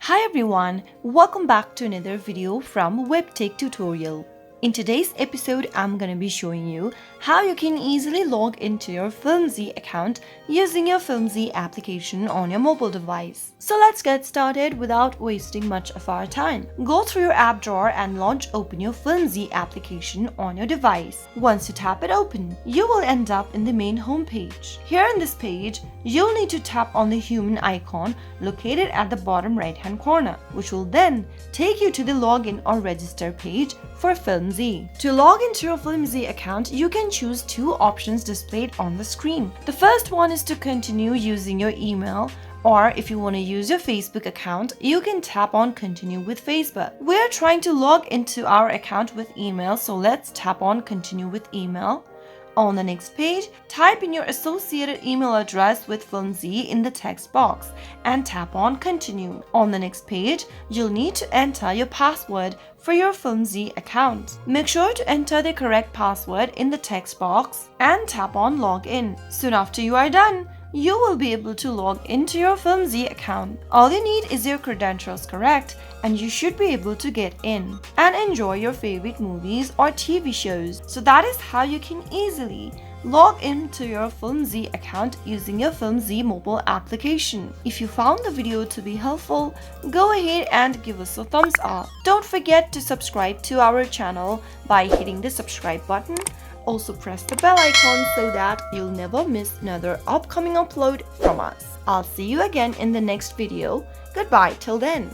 Hi everyone, welcome back to another video from Webtech Tutorial. In today's episode, I'm going to be showing you how you can easily log into your Filmzie account using your Filmzie application on your mobile device. So let's get started without wasting much of our time. Go through your app drawer and launch open your Filmzie application on your device. Once you tap it open, you will end up in the main home page. Here in this page, you'll need to tap on the human icon located at the bottom right hand corner, which will then take you to the login or register page for Filmzie. To log into your Filmzie account, you can choose two options displayed on the screen. The first one is to continue using your email, or if you want to use your Facebook account, you can tap on continue with Facebook. We're trying to log into our account with email, so let's tap on continue with email. On the next page, type in your associated email address with Filmzie in the text box and tap on continue. On the next page, you'll need to enter your password for your Filmzie account. Make sure to enter the correct password in the text box and tap on login. Soon after you are done, you will be able to log into your Filmzie account. All you need is your credentials correct and you should be able to get in and enjoy your favorite movies or TV shows. So that is how you can easily log into your Filmzie account using your Filmzie mobile application. If you found the video to be helpful, go ahead and give us a thumbs up. Don't forget to subscribe to our channel by hitting the subscribe button. Also press the bell icon so that you'll never miss another upcoming upload from us. I'll see you again in the next video. Goodbye till then.